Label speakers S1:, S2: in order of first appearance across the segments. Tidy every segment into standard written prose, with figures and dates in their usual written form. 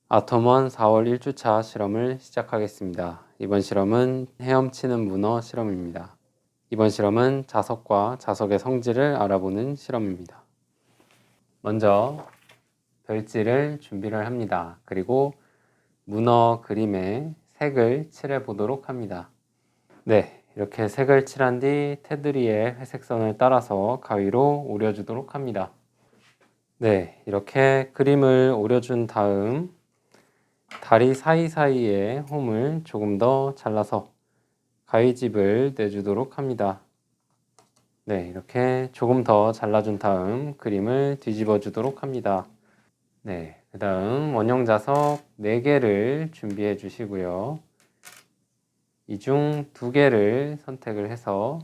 S1: 아톰원 4월 1주차 실험을 시작하겠습니다. 이번 실험은 헤엄치는 문어 실험입니다. 이번 실험은 자석과 자석의 성질을 알아보는 실험입니다. 먼저 별지를 준비를 합니다. 그리고 문어 그림에 색을 칠해 보도록 합니다. 네, 이렇게 색을 칠한 뒤 테두리의 회색 선을 따라서 가위로 오려주도록 합니다. 네, 이렇게 그림을 오려준 다음 다리 사이사이에 홈을 조금 더 잘라서 가위집을 내주도록 합니다. 네, 이렇게 조금 더 잘라준 다음 그림을 뒤집어 주도록 합니다. 네, 그 다음 원형 자석 4개를 준비해 주시고요. 이 중 2개를 선택을 해서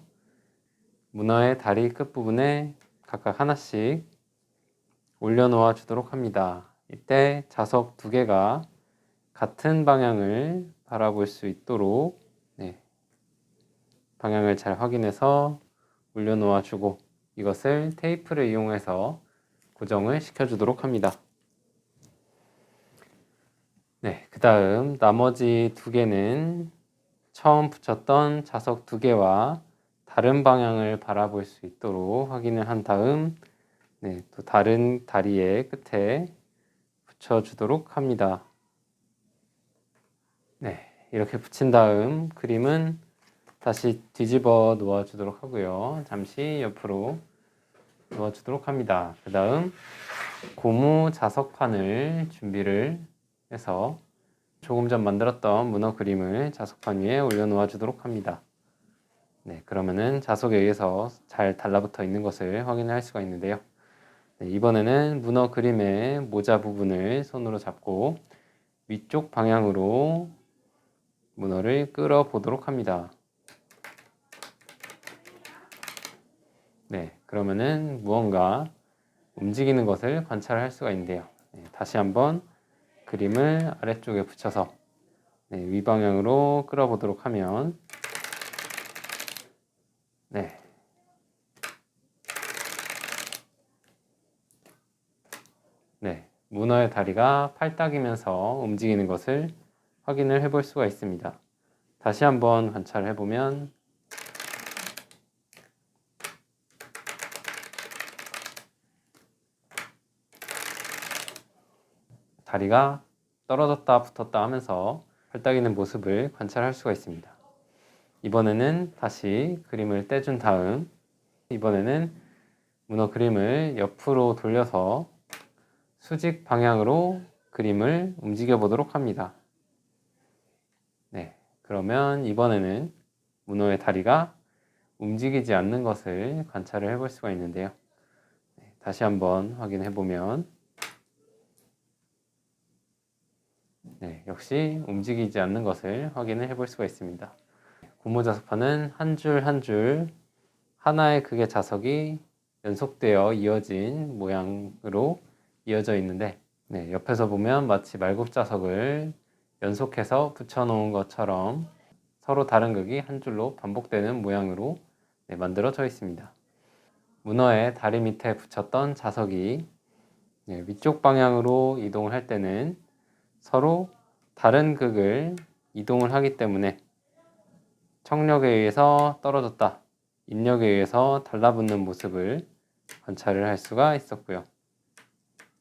S1: 문어의 다리 끝부분에 각각 하나씩 올려놓아 주도록 합니다. 이때 자석 2개가 같은 방향을 바라볼 수 있도록 방향을 잘 확인해서 올려놓아 주고 이것을 테이프를 이용해서 고정을 시켜주도록 합니다. 네, 그 다음 나머지 2개는 처음 붙였던 자석 2개와 다른 방향을 바라볼 수 있도록 확인을 한 다음 또 다른 다리의 끝에 붙여주도록 합니다. 네, 이렇게 붙인 다음 그림은 다시 뒤집어 놓아 주도록 하고요. 잠시 옆으로 놓아 주도록 합니다. 그 다음 고무 자석판을 준비를 해서 조금 전 만들었던 문어 그림을 자석판 위에 올려 놓아 주도록 합니다. 네, 그러면은 자석에 의해서 잘 달라붙어 있는 것을 확인할 수가 있는데요. 네, 이번에는 문어 그림의 모자 부분을 손으로 잡고 위쪽 방향으로 문어를 끌어 보도록 합니다. 네, 그러면은 무언가 움직이는 것을 관찰할 수가 있는데요. 네, 다시 한번 그림을 아래쪽에 붙여서 위 방향으로 끌어보도록 하면 문어의 다리가 팔딱이면서 움직이는 것을 확인을 해볼 수가 있습니다. 다시 한번 관찰해 보면 다리가 떨어졌다 붙었다 하면서 팔딱이는 모습을 관찰할 수가 있습니다. 이번에는 다시 그림을 떼준 다음 이번에는 문어 그림을 옆으로 돌려서 수직 방향으로 그림을 움직여 보도록 합니다. 네, 그러면 이번에는 문어의 다리가 움직이지 않는 것을 관찰을 해볼 수가 있는데요. 다시 한번 확인해 보면 역시 움직이지 않는 것을 확인을 해볼 수가 있습니다. 고무 자석판은 한 줄 한 줄 하나의 극의 자석이 연속되어 이어진 모양으로 이어져 있는데 옆에서 보면 마치 말굽자석을 연속해서 붙여놓은 것처럼 서로 다른 극이 한 줄로 반복되는 모양으로 만들어져 있습니다. 문어의 다리 밑에 붙였던 자석이 위쪽 방향으로 이동을 할 때는 서로 다른 극을 이동을 하기 때문에 청력에 의해서 떨어졌다, 인력에 의해서 달라붙는 모습을 관찰을 할 수가 있었고요.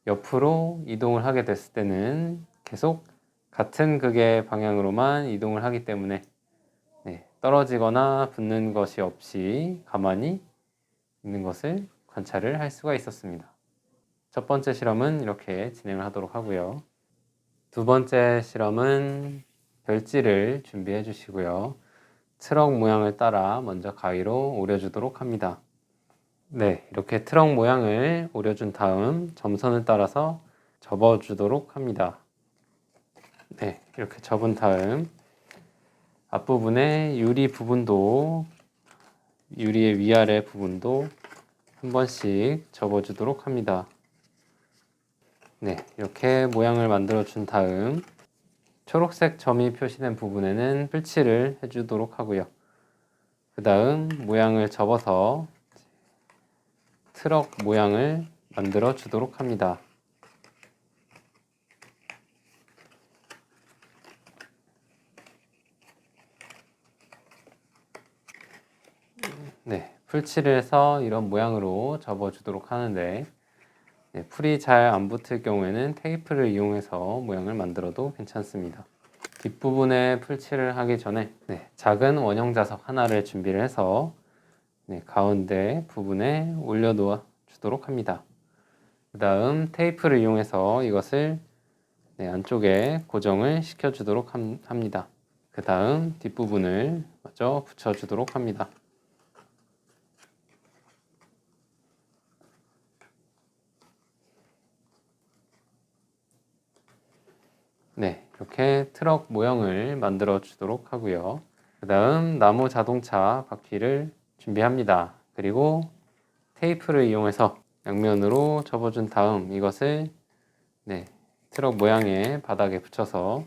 S1: 옆으로 이동을 하게 됐을 때는 계속 같은 극의 방향으로만 이동을 하기 때문에 떨어지거나 붙는 것이 없이 가만히 있는 것을 관찰을 할 수가 있었습니다. 첫 번째 실험은 이렇게 진행을 하도록 하고요. 두 번째 실험은 별지를 준비해 주시고요. 트럭 모양을 따라 먼저 가위로 오려주도록 합니다. 네, 이렇게 트럭 모양을 오려준 다음 점선을 따라서 접어주도록 합니다. 네, 이렇게 접은 다음 앞부분의 유리의 위아래 부분도 한 번씩 접어주도록 합니다. 네, 이렇게 모양을 만들어 준 다음 초록색 점이 표시된 부분에는 풀칠을 해주도록 하고요. 그 다음 모양을 접어서 트럭 모양을 만들어 주도록 합니다. 네, 풀칠을 해서 이런 모양으로 접어주도록 하는데 네, 풀이 잘 안 붙을 경우에는 테이프를 이용해서 모양을 만들어도 괜찮습니다. 뒷부분에 풀칠을 하기 전에 네, 작은 원형 자석 하나를 준비를 해서 네, 가운데 부분에 올려놓아 주도록 합니다. 그 다음 테이프를 이용해서 이것을 네, 안쪽에 고정을 시켜주도록 합니다. 그 다음 뒷부분을 마저 붙여주도록 합니다. 네, 이렇게 트럭 모형을 만들어 주도록 하고요. 그 다음 나무 자동차 바퀴를 준비합니다. 그리고 테이프를 이용해서 양면으로 접어준 다음 이것을 네, 트럭 모양의 바닥에 붙여서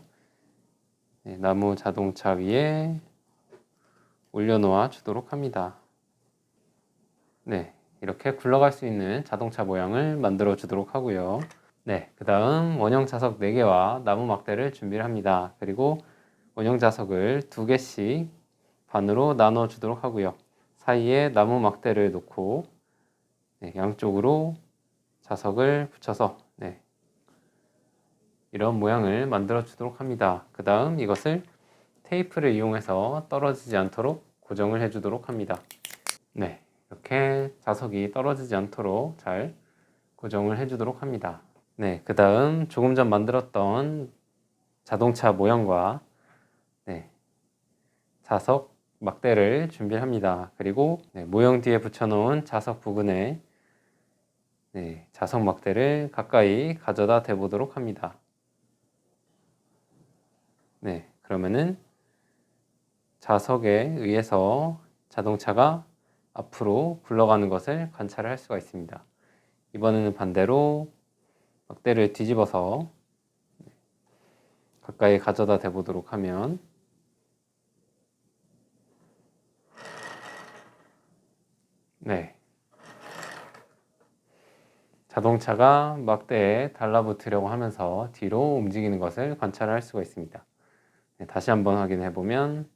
S1: 네, 나무 자동차 위에 올려놓아 주도록 합니다. 네, 이렇게 굴러갈 수 있는 자동차 모양을 만들어 주도록 하고요. 네, 그 다음 원형 자석 4개와 나무 막대를 준비를 합니다. 그리고 원형 자석을 2개씩 반으로 나눠 주도록 하고요. 사이에 나무 막대를 놓고 네, 양쪽으로 자석을 붙여서 네, 이런 모양을 만들어 주도록 합니다. 그 다음 이것을 테이프를 이용해서 떨어지지 않도록 고정을 해 주도록 합니다. 네, 이렇게 자석이 떨어지지 않도록 잘 고정을 해 주도록 합니다. 네, 그 다음 조금 전 만들었던 자동차 모형과 네, 자석 막대를 준비합니다. 그리고 네, 모형 뒤에 붙여놓은 자석 부분에 네, 자석 막대를 가까이 가져다 대보도록 합니다. 네, 그러면은 자석에 의해서 자동차가 앞으로 굴러가는 것을 관찰할 수가 있습니다. 이번에는 반대로 막대를 뒤집어서 가까이 가져다 대보도록 하면 네, 자동차가 막대에 달라붙으려고 하면서 뒤로 움직이는 것을 관찰할 수가 있습니다. 네, 다시 한번 확인해 보면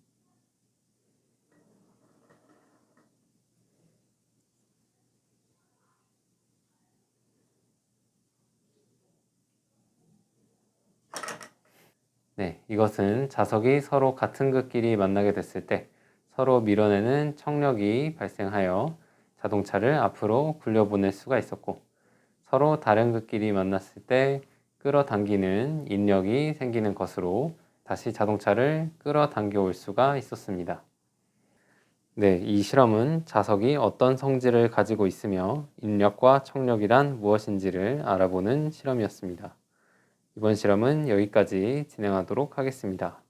S1: 네, 이것은 자석이 서로 같은 극끼리 만나게 됐을 때 서로 밀어내는 청력이 발생하여 자동차를 앞으로 굴려보낼 수가 있었고 서로 다른 극끼리 만났을 때 끌어당기는 인력이 생기는 것으로 다시 자동차를 끌어당겨 올 수가 있었습니다. 네, 이 실험은 자석이 어떤 성질을 가지고 있으며 인력과 청력이란 무엇인지를 알아보는 실험이었습니다. 이번 실험은 여기까지 진행하도록 하겠습니다.